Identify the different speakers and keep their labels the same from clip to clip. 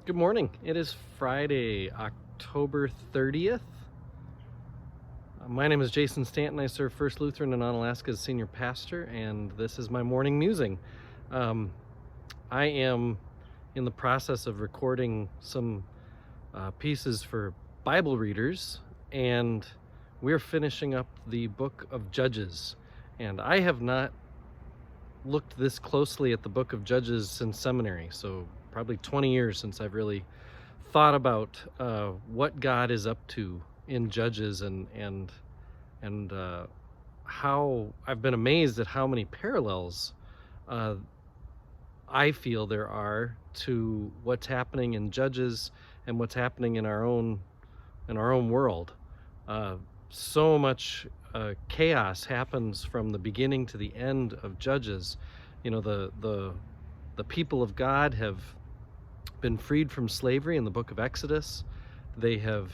Speaker 1: Good morning. It is Friday, October 30th. My name is Jason Stanton. I serve First Lutheran in Onalaska as senior pastor, and this is my morning musing. Um, I am in the process of recording some pieces for Bible readers, and we're finishing up the book of Judges. And I have not looked this closely at the book of Judges since seminary, so probably 20 years since I've really thought about what God is up to in Judges, and how I've been amazed at how many parallels I feel there are to what's happening in Judges and what's happening in our own world. So much chaos happens from the beginning to the end of Judges. You know, the people of God have been freed from slavery in the book of Exodus. They have,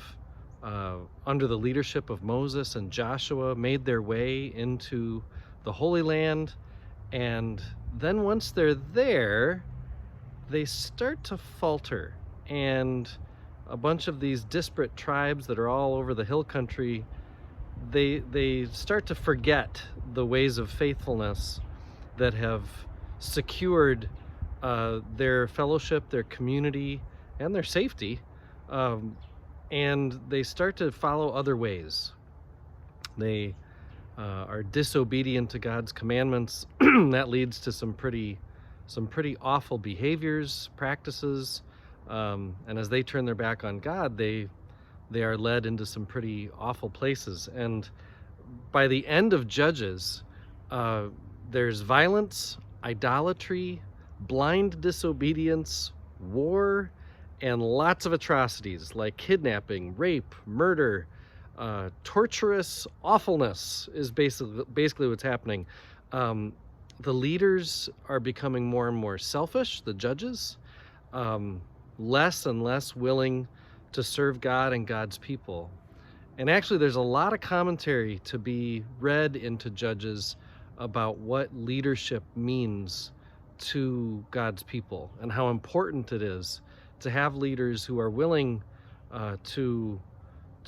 Speaker 1: under the leadership of Moses and Joshua, made their way into the Holy Land. And then once they're there, they start to falter. And a bunch of these disparate tribes that are all over the hill country, they start to forget the ways of faithfulness that have secured their fellowship, their community, and their safety, and they start to follow other ways. They are disobedient to God's commandments. That leads to some pretty awful behaviors, practices, and as they turn their back on God, they are led into some pretty awful places. And by the end of Judges, there's violence, idolatry, blind disobedience, war, and lots of atrocities like kidnapping, rape, murder, torturous awfulness is basically what's happening. The leaders are becoming more and more selfish, the judges, less and less willing to serve God and God's people. And actually, there's a lot of commentary to be read into Judges about what leadership means to God's people and how important it is to have leaders who are willing to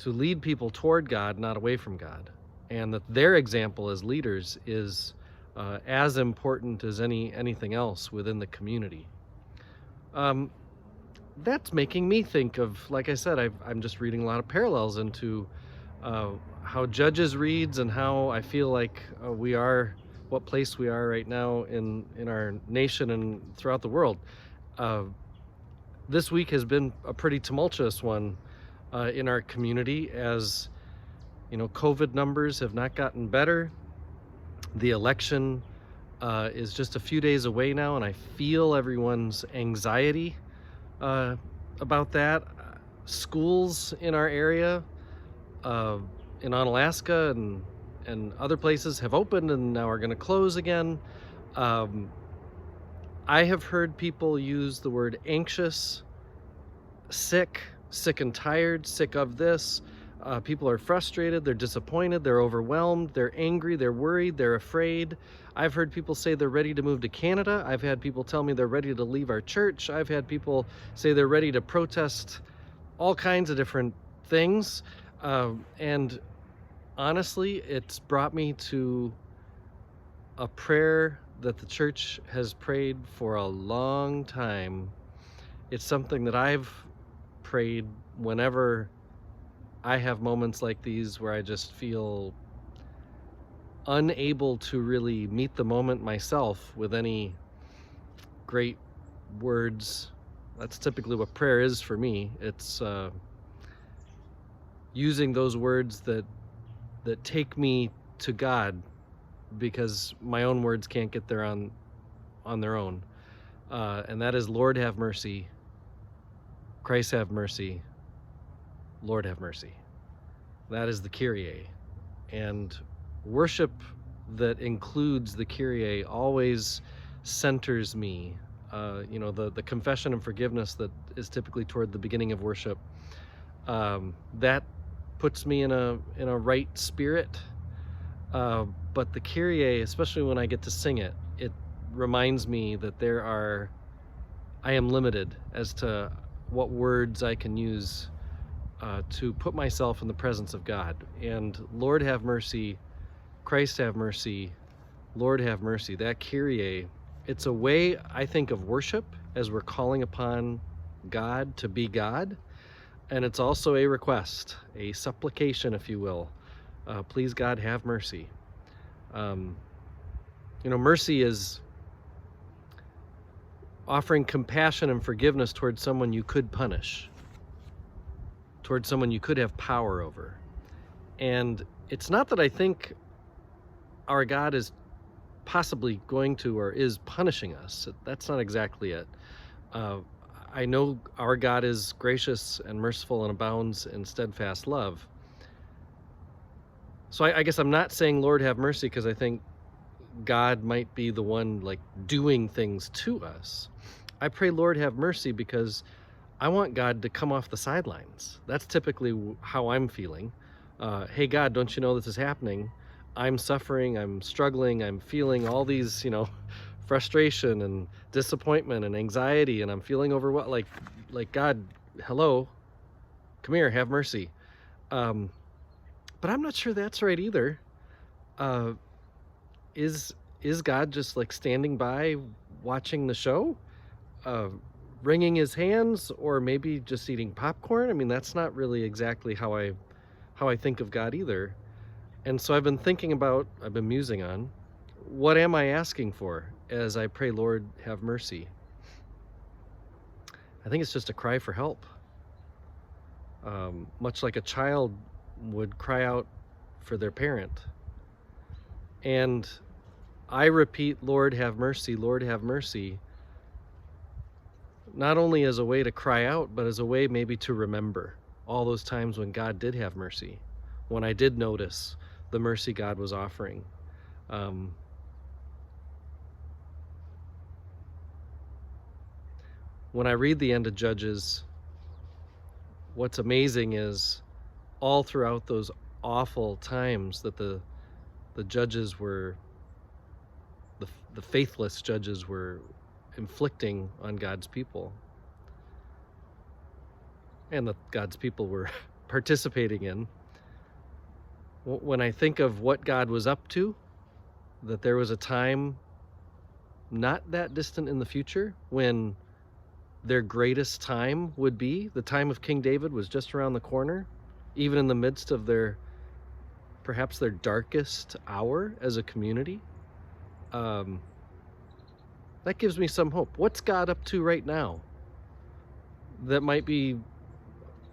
Speaker 1: lead people toward God, not away from God, and that their example as leaders is as important as anything else within the community. That's making me think of, like I said, I'm just reading a lot of parallels into how Judges reads and how I feel like we are, what place we are right now in our nation and throughout the world. This week has been a pretty tumultuous one in our community, as you know, COVID numbers have not gotten better. The election is just a few days away now, and I feel everyone's anxiety about that. Schools in our area, in Onalaska and other places, have opened and now are going to close again. I have heard people use the word anxious, sick and tired, sick of this. People are frustrated, they're disappointed, they're overwhelmed, they're angry, they're worried, they're afraid. I've heard people say they're ready to move to Canada. I've had people tell me they're ready to leave our church. I've had people say they're ready to protest all kinds of different things. And honestly, it's brought me to a prayer that the church has prayed for a long time. It's something that I've prayed whenever I have moments like these where I just feel unable to really meet the moment myself with any great words. That's typically what prayer is for me. It's using those words that take me to God, because my own words can't get there on their own. And that is, Lord have mercy, Christ have mercy, Lord have mercy. That is the Kyrie. And worship that includes the Kyrie always centers me. You know, the confession and forgiveness that is typically toward the beginning of worship, that puts me in a right spirit. But the Kyrie, especially when I get to sing it, it reminds me that I am limited as to what words I can use to put myself in the presence of God. And Lord have mercy, Christ have mercy, Lord have mercy, that Kyrie, it's a way, I think, of worship as we're calling upon God to be God. And it's also a request, a supplication, if you will. Please, God, have mercy. Mercy is offering compassion and forgiveness towards someone you could punish, towards someone you could have power over. And it's not that I think our God is possibly going to or is punishing us. That's not exactly it. I know our God is gracious and merciful and abounds in steadfast love. So I guess I'm not saying Lord have mercy because I think God might be the one like doing things to us. I pray Lord have mercy because I want God to come off the sidelines. That's typically how I'm feeling. Hey God, don't you know this is happening? I'm suffering, I'm struggling, I'm feeling all these, frustration and disappointment and anxiety, and I'm feeling overwhelmed. Like God, hello, come here, have mercy. But I'm not sure that's right either. Is God just like standing by watching the show, wringing his hands, or maybe just eating popcorn? I mean, that's not really exactly how I think of God either. And so I've been musing on, what am I asking for as I pray, Lord, have mercy? I think it's just a cry for help. Much like a child would cry out for their parent. And I repeat, Lord, have mercy, Lord, have mercy, not only as a way to cry out, but as a way maybe to remember all those times when God did have mercy, when I did notice the mercy God was offering. When I read the end of Judges, what's amazing is all throughout those awful times that the judges were, the faithless judges were inflicting on God's people, and that God's people were participating in. When I think of what God was up to, that there was a time not that distant in the future when their greatest time would be, the time of King David was just around the corner, even in the midst of perhaps their darkest hour as a community. That gives me some hope. What's God up to right now that might be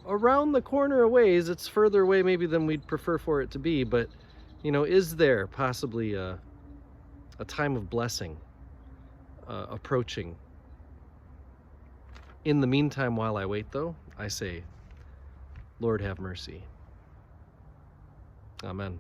Speaker 1: around the corner a ways? It's further away maybe than we'd prefer for it to be, but is there possibly a time of blessing approaching? In the meantime, while I wait, though, I say, Lord, have mercy. Amen.